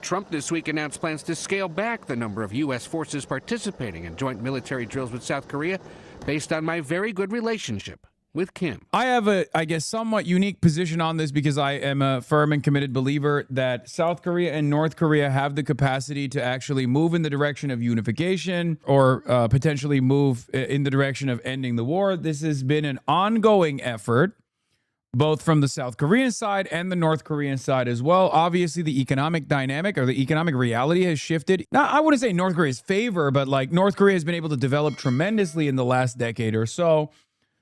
Trump this week announced plans to scale back the number of U.S. forces participating in joint military drills with South Korea based on my very good relationship with Kim. I have a, I guess, somewhat unique position on this because I am a firm and committed believer that South Korea and North Korea have the capacity to actually move in the direction of unification or potentially move in the direction of ending the war. This has been an ongoing effort, both from the South Korean side and the North Korean side as well. Obviously, the economic dynamic or the economic reality has shifted. Now, I wouldn't say North Korea's favor, but like North Korea has been able to develop tremendously in the last decade or so.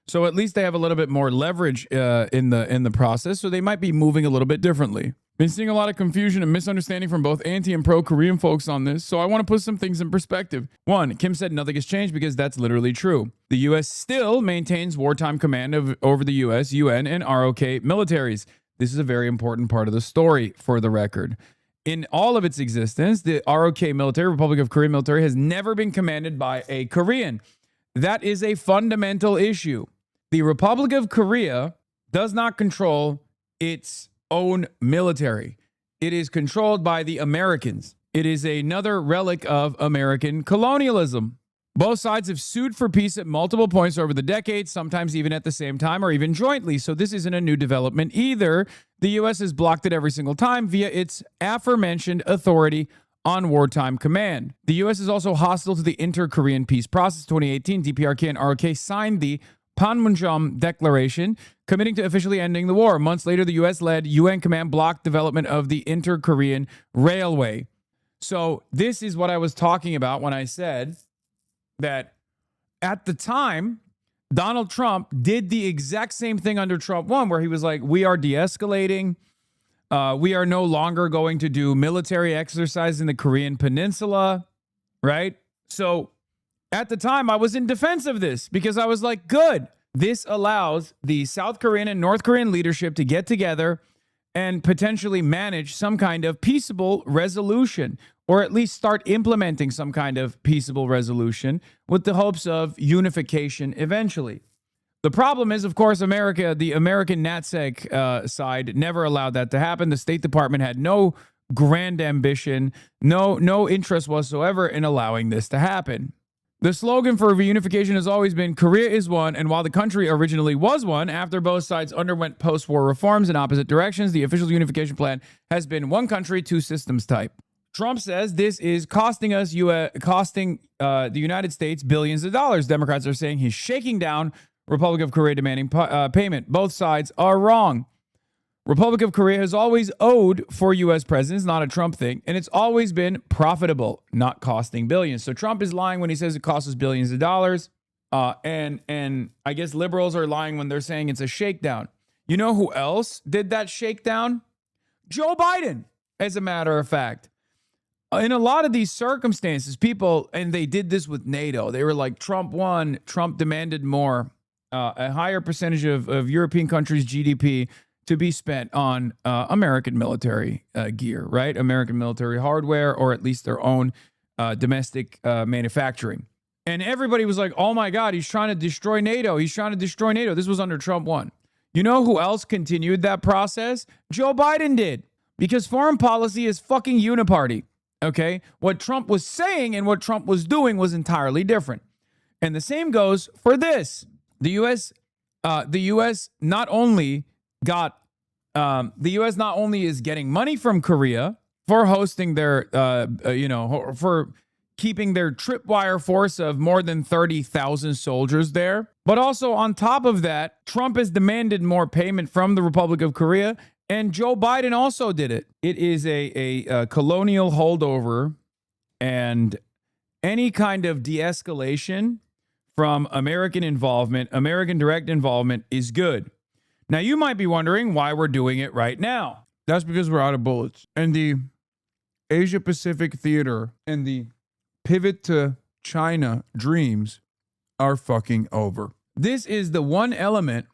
So at least they have a little bit more leverage in the process. So they might be moving a little bit differently. Been seeing a lot of confusion and misunderstanding from both anti and pro-Korean folks on this. So I want to put some things in perspective. One, Kim said nothing has changed because that's literally true. The U.S. still maintains wartime command over the U.S., UN, and ROK militaries. This is a very important part of the story for the record. In all of its existence, the ROK military, Republic of Korea military, has never been commanded by a Korean. That is a fundamental issue. The Republic of Korea does not control its own military. It is controlled by the Americans. It is another relic of American colonialism. Both sides have sued for peace at multiple points over the decades, sometimes even at the same time or even jointly. So this isn't a new development either. The U.S. has blocked it every single time via its aforementioned authority on wartime command. The U.S. is also hostile to the Inter-Korean Peace Process. 2018, DPRK and ROK signed the Panmunjom Declaration, committing to officially ending the war. Months later, the U.S.-led UN command blocked development of the Inter-Korean Railway. So this is what I was talking about when I said that at the time, Donald Trump did the exact same thing under Trump 1, where he was like, we are de-escalating. We are no longer going to do military exercise in the Korean Peninsula, right? So at the time, I was in defense of this because I was like, good. This allows the South Korean and North Korean leadership to get together and potentially manage some kind of peaceable resolution, or at least start implementing some kind of peaceable resolution with the hopes of unification eventually. The problem is, of course, America, the American NatSec side never allowed that to happen. The State Department had no grand ambition, no interest whatsoever in allowing this to happen. The slogan for reunification has always been, Korea is one, and while the country originally was one, after both sides underwent post-war reforms in opposite directions, the official unification plan has been one country, two systems type. Trump says this is costing the United States billions of dollars. Democrats are saying he's shaking down Republic of Korea demanding payment. Both sides are wrong. Republic of Korea has always owed for U.S. presidents, not a Trump thing, and it's always been profitable, not costing billions. So Trump is lying when he says it costs us billions of dollars, and I guess liberals are lying when they're saying it's a shakedown. You know who else did that shakedown? Joe Biden, as a matter of fact. In a lot of these circumstances, people, and they did this with NATO, they were like, Trump won, Trump demanded more, a higher percentage of European countries' GDP to be spent on American military gear, right? American military hardware, or at least their own domestic manufacturing. And everybody was like, oh my God, he's trying to destroy NATO. He's trying to destroy NATO. This was under Trump 1. You know who else continued that process? Joe Biden did. Because foreign policy is fucking uniparty, okay? What Trump was saying and what Trump was doing was entirely different. And the same goes for this. The U.S. not only is getting money from Korea for hosting their, for keeping their tripwire force of more than 30,000 soldiers there. But also on top of that, Trump has demanded more payment from the Republic of Korea, and Joe Biden also did it. It is a colonial holdover, and any kind of de-escalation from American involvement, American direct involvement is good. Now, you might be wondering why we're doing it right now. That's because we're out of bullets. And the Asia-Pacific theater and the pivot to China dreams are fucking over. This is the one element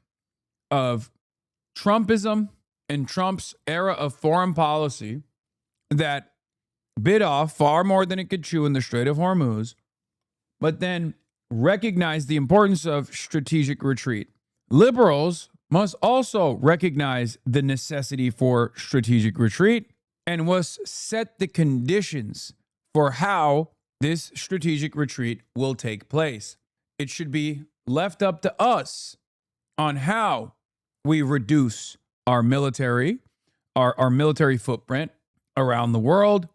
of Trumpism and Trump's era of foreign policy that bit off far more than it could chew in the Strait of Hormuz, but then recognized the importance of strategic retreat. Liberals must also recognize the necessity for strategic retreat and was set the conditions for how this strategic retreat will take place. It should be left up to us on how we reduce our military, our military footprint around the world.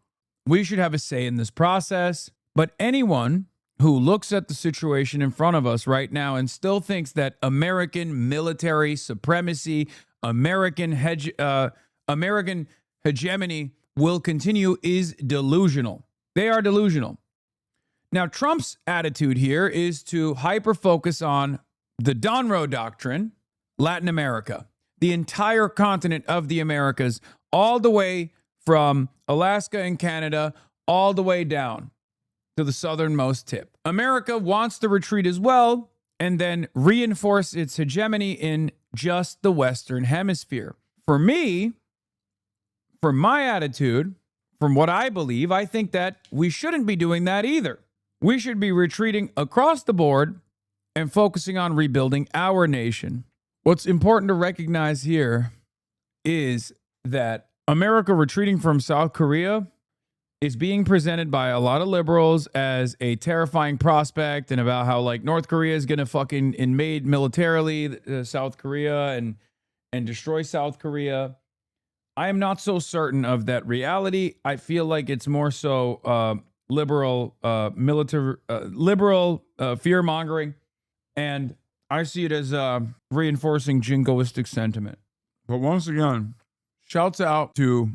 We should have a say in this process. But anyone who looks at the situation in front of us right now and still thinks that American military supremacy, American hegemony will continue is delusional. They are delusional. Now, Trump's attitude here is to hyper-focus on the Donroe Doctrine, Latin America, the entire continent of the Americas, all the way from Alaska and Canada, all the way down to the southernmost tip. America wants to retreat as well and then reinforce its hegemony in just the Western Hemisphere. For me, from my attitude, from what I believe, I think that we shouldn't be doing that either. We should be retreating across the board and focusing on rebuilding our nation. What's important to recognize here is that America retreating from South Korea is being presented by a lot of liberals as a terrifying prospect and about how like North Korea is going to fucking invade militarily South Korea and destroy South Korea. I am not so certain of that reality. I feel like it's more so liberal fear mongering, and I see it as reinforcing jingoistic sentiment. But once again, shouts out to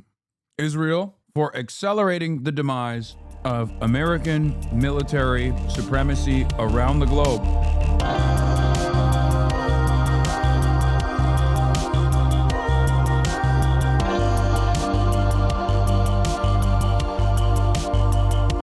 Israel for accelerating the demise of American military supremacy around the globe.